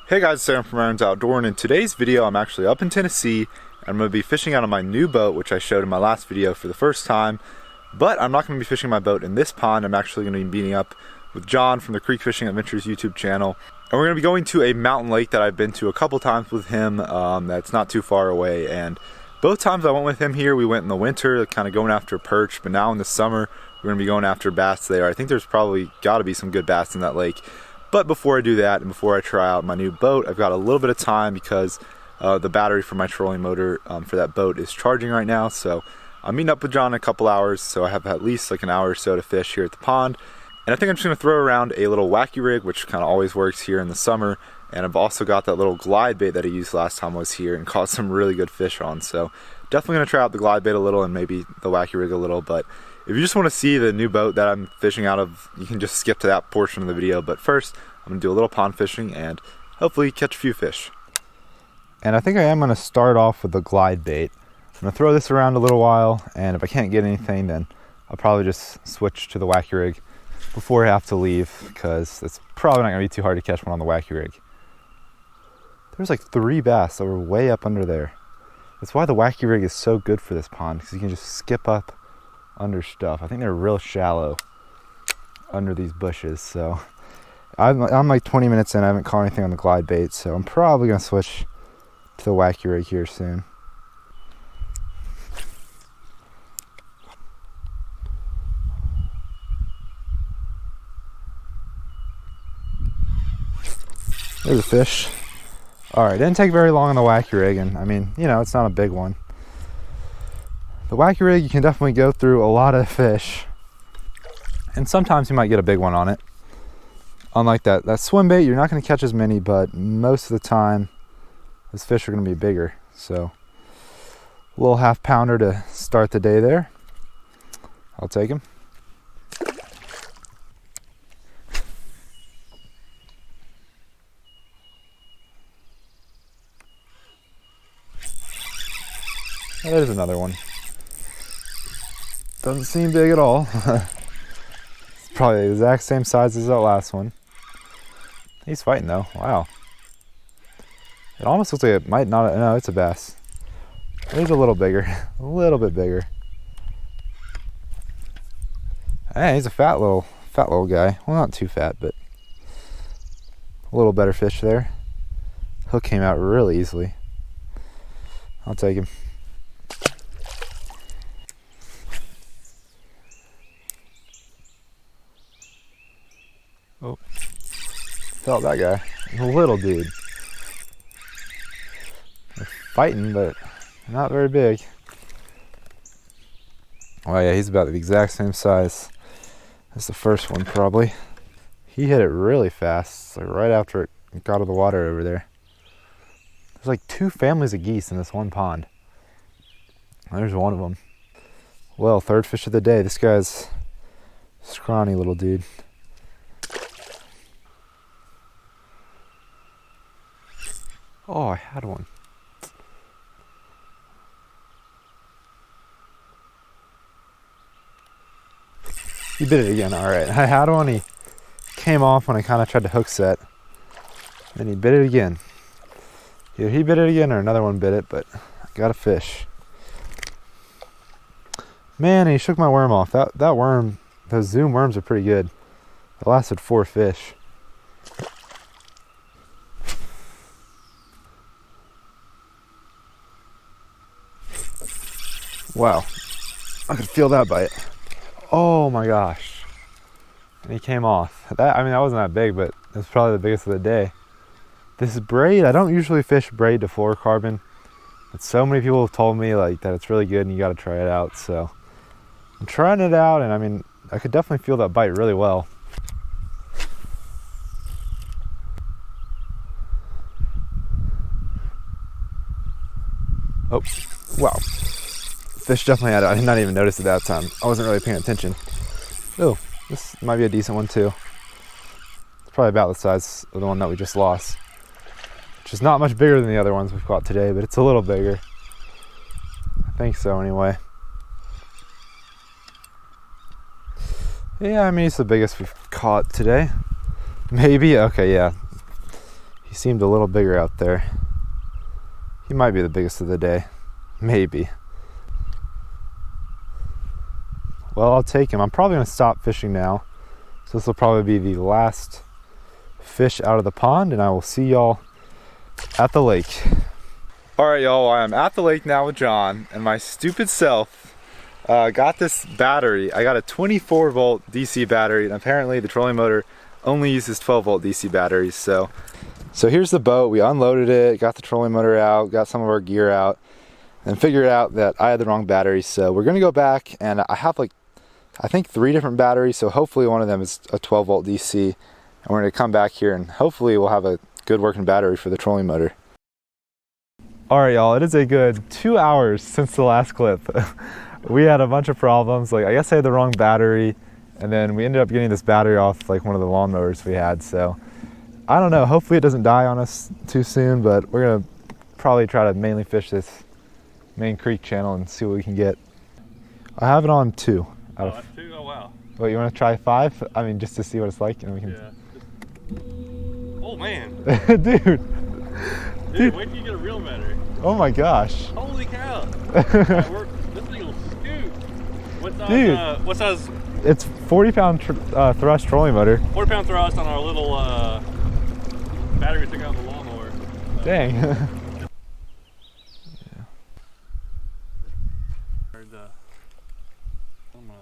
Hey guys, it's Sam from Aaron's Outdoor, and in today's video I'm actually up in Tennessee. I'm going to be fishing out of my new boat, which I showed in my last video for the first time. But I'm not going to be fishing my boat in this pond. I'm actually going to be meeting up with John from the Creek Fishing Adventures YouTube channel. And we're going to be going to a mountain lake that I've been to a couple times with him that's not too far away. And both times I went with him here, we went in the winter, kind of going after perch. But now in the summer, we're going to be going after bass there. I think there's probably got to be some good bass in that lake. But before I do that, and before I try out my new boat, I've got a little bit of time because the battery for my trolling motor for that boat is charging right now. So I'm meeting up with John in a couple hours, so I have at least like an hour or so to fish here at the pond. And I think I'm just going to throw around a little wacky rig, which kind of always works here in the summer. And I've also got that little glide bait that I used last time I was here and caught some really good fish on. So definitely going to try out the glide bait a little and maybe the wacky rig a little. But if you just want to see the new boat that I'm fishing out of, you can just skip to that portion of the video. But first, I'm going to do a little pond fishing and hopefully catch a few fish. And I think I am going to start off with the glide bait. I'm going to throw this around a little while, and if I can't get anything, then I'll probably just switch to the wacky rig before I have to leave, because it's probably not going to be too hard to catch one on the wacky rig. There's like 3 bass that were way up under there. That's why the wacky rig is so good for this pond, because you can just skip up under stuff. I think they're real shallow under these bushes. So I'm like 20 minutes in. I haven't caught anything on the glide bait, so I'm probably going to switch to the wacky rig here soon. There's a fish. Alright, didn't take very long on the wacky rig, and I mean, you know, it's not a big one. The wacky rig, you can definitely go through a lot of fish, and sometimes you might get a big one on it. Unlike that swim bait, you're not going to catch as many, but most of the time, those fish are going to be bigger. So, a little half pounder to start the day there. I'll take him. Oh, there's another one. Doesn't seem big at all. It's probably the exact same size as that last one. He's fighting though. Wow. It almost looks like it might not. No, it's a bass. He's a little bigger. A little bit bigger. Hey, he's a fat little guy. Well, not too fat, but a little better fish there. Hook came out really easily. I'll take him. Oh, felt that guy. A little dude. They're fighting, but not very big. Oh yeah, he's about the exact same size as the first one probably. He hit it really fast, like right after it got out of the water over there. There's like 2 families of geese in this one pond. There's one of them. Well, 3rd fish of the day. This guy's a scrawny little dude. Oh, I had one. He bit it again. All right, I had one. He came off when I kind of tried to hook set. Then he bit it again. Either he bit it again or another one bit it, but I got a fish. Man, he shook my worm off. That worm, those Zoom worms are pretty good. It lasted 4 fish. Wow, I could feel that bite. Oh my gosh. And he came off. That wasn't that big, but it was probably the biggest of the day. This braid, I don't usually fish braid to fluorocarbon, but so many people have told me like that it's really good and you gotta try it out. So I'm trying it out, and I mean, I could definitely feel that bite really well. Oh, wow. Fish definitely had it. I did not even notice it that time. I wasn't really paying attention. Oh, this might be a decent one too. It's probably about the size of the one that we just lost, which is not much bigger than the other ones we've caught today, but it's a little bigger. I think so anyway. Yeah, I mean, he's the biggest we've caught today. Maybe, okay, yeah. He seemed a little bigger out there. He might be the biggest of the day. Maybe. Well, I'll take him. I'm probably going to stop fishing now. So this will probably be the last fish out of the pond, and I will see y'all at the lake. All right, y'all, I am at the lake now with John, and my stupid self got this battery. I got a 24 volt DC battery, and apparently the trolling motor only uses 12 volt DC batteries. So here's the boat. We unloaded it, got the trolling motor out, got some of our gear out, and figured out that I had the wrong battery. So we're gonna go back, and I have like, I think 3 different batteries, so hopefully one of them is a 12 volt DC. And we're gonna come back here and hopefully we'll have a good working battery for the trolling motor. All right, y'all, it is a good 2 hours since the last clip. We had a bunch of problems. Like, I guess I had the wrong battery, and then we ended up getting this battery off like one of the lawnmowers we had. So I don't know, hopefully it doesn't die on us too soon, but we're gonna probably try to mainly fish this main creek channel and see what we can get. I have it on 2. Oh, that's 2? Oh, wow. What, you want to try 5? I mean, just to see what it's like, and we can. Yeah. Oh man. Dude, wait till you get a real battery. Oh my gosh. Holy cow. Right, this thing will scoot. What size? It's 40-pound thrust trolling motor. 40-pound thrust on our little battery we took out of the lawnmower. Dang. Yeah. I'm gonna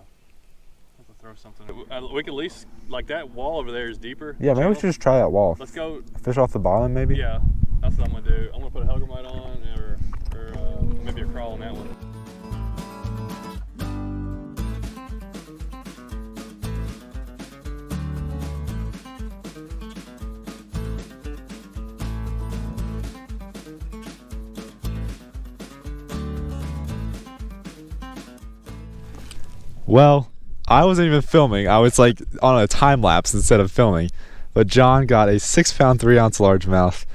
have to throw something. We could at least, like, that wall over there is deeper. Yeah, maybe we should just try that wall. Let's go. Fish off the bottom, maybe? Yeah, that's what I'm gonna do. I'm gonna put a Helgramite on, or maybe a crawl on that one. Well, I wasn't even filming. I was like on a time lapse instead of filming. But John got a 6-pound 3-ounce largemouth.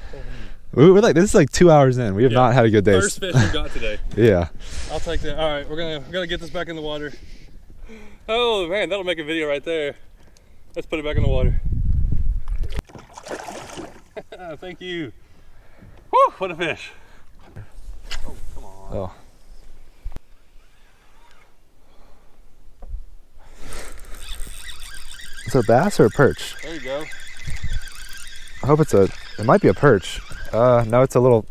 We're like, this is like 2 hours in. We have not had a good day. First fish we got today. Yeah. I'll take that. All right, we're gonna get this back in the water. Oh man, that'll make a video right there. Let's put it back in the water. Thank you. Woo, what a fish. Oh, come on. Oh. Is it a bass or a perch? There you go. I hope it might be a perch. No, it's a little.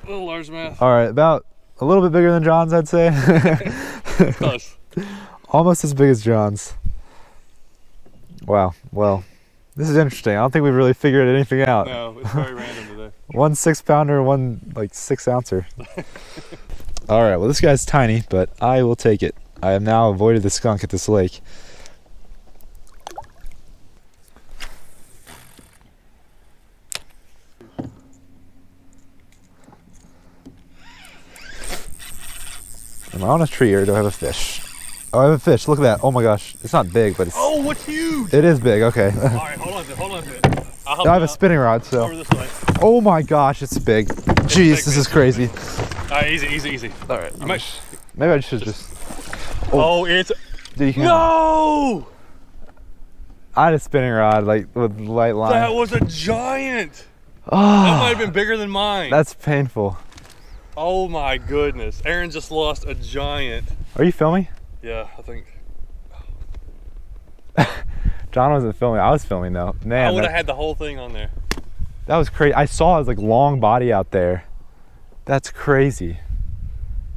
Little largemouth. All right, about a little bit bigger than John's, I'd say. Close. Almost as big as John's. Wow. Well, this is interesting. I don't think we've really figured anything out. No, it's very random today. One 6-pounder, one like 6-ouncer. All right. Well, this guy's tiny, but I will take it. I have now avoided the skunk at this lake. Am I on a tree or do I have a fish? Oh, I have a fish. Look at that. Oh my gosh. It's not big, but it's... Oh, what's huge? It is big. Okay. All right, hold on to it. I have a spinning rod, so... Over this way. Oh my gosh, it's big. Jeez, this is crazy. All right, easy. All right. Maybe I should just... Oh, it's... Dude, you can... No! I had a spinning rod, like, with light line. That was a giant. Oh, That might have been bigger than mine. that's painful. Oh my goodness. Aaron just lost a giant. Are you filming? Yeah, I think. John wasn't filming. I was filming, though. Man, I would have had the whole thing on there. that was crazy. I saw his, like, long body out there. That's crazy.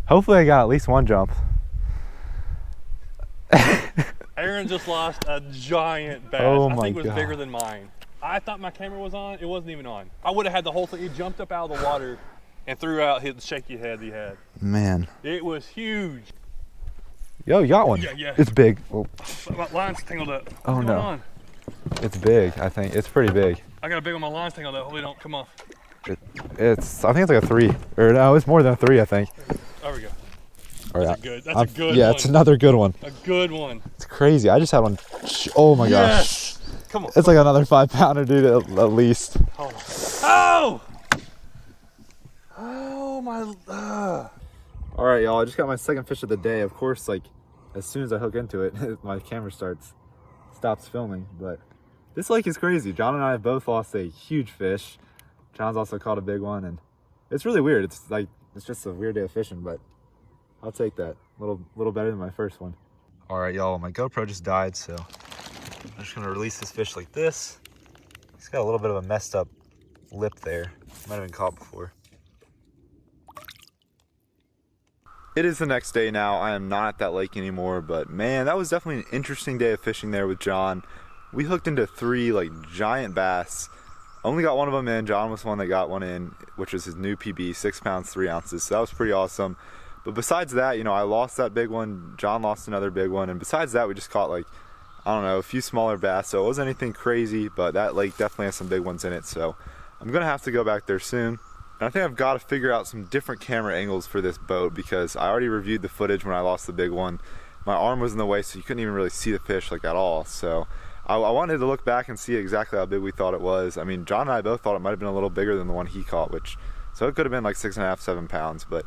Hopefully I got at least one jump. Aaron just lost a giant bass. Oh I my think it was God. bigger than mine. I thought my camera was on. It wasn't even on. I would have had the whole thing. He jumped up out of the water and threw out his shaky head he had. Man. It was huge. Yo, you got one. Yeah. It's big. Oh, My line's tangled up. Oh, What's no. going on? it's big, I think. It's pretty big. I got a big one. My line's tangled up. Hopefully it don't come off. I think it's like a 3. Or no, it's more than a 3, I think. There we go. All right. That's a good yeah, one. it's another good one. A good one. It's crazy. I just had one. Oh my gosh. Yes. Come on. It's like another 5-pounder, dude, at least. Oh! Oh my. All right, y'all. I just got my second fish of the day. Of course, like, as soon as I hook into it, my camera stops filming. But this lake is crazy. John and I have both lost a huge fish. John's also caught a big one, and it's really weird. It's like, it's just a weird day of fishing, but I'll take that. A little better than my first one. All right, y'all, my GoPro just died, so I'm just gonna release this fish like this. He's got a little bit of a messed up lip there. Might have been caught before. It is the next day now. I am not at that lake anymore, but man, that was definitely an interesting day of fishing there with John. We hooked into 3 like giant bass. Only got one of them in. John was the one that got one in, which was his new PB, 6 pounds, 3 ounces. So that was pretty awesome. But besides that, you know, I lost that big one. John lost another big one. And besides that, we just caught like, I don't know, a few smaller bass. So it wasn't anything crazy, but that lake definitely has some big ones in it. So I'm going to have to go back there soon. And I think I've got to figure out some different camera angles for this boat, because I already reviewed the footage when I lost the big one. My arm was in the way, so you couldn't even really see the fish like at all. So I wanted to look back and see exactly how big we thought it was. I mean, John and I both thought it might have been a little bigger than the one he caught, so it could have been like 6.5, 7 pounds. But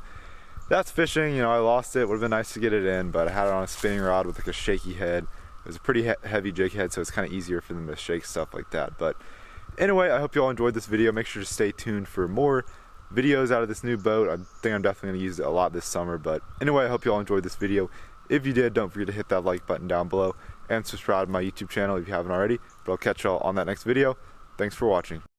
that's fishing. You know, I lost it. Would have been nice to get it in, but I had it on a spinning rod with like a shaky head. It was a pretty heavy jig head, so it's kind of easier for them to shake stuff like that. But anyway, I hope you all enjoyed this video. Make sure to stay tuned for more videos out of this new boat. I think I'm definitely going to use it a lot this summer. But anyway, I hope you all enjoyed this video. If you did, don't forget to hit that like button down below and subscribe to my YouTube channel if you haven't already. But I'll catch y'all on that next video. Thanks for watching.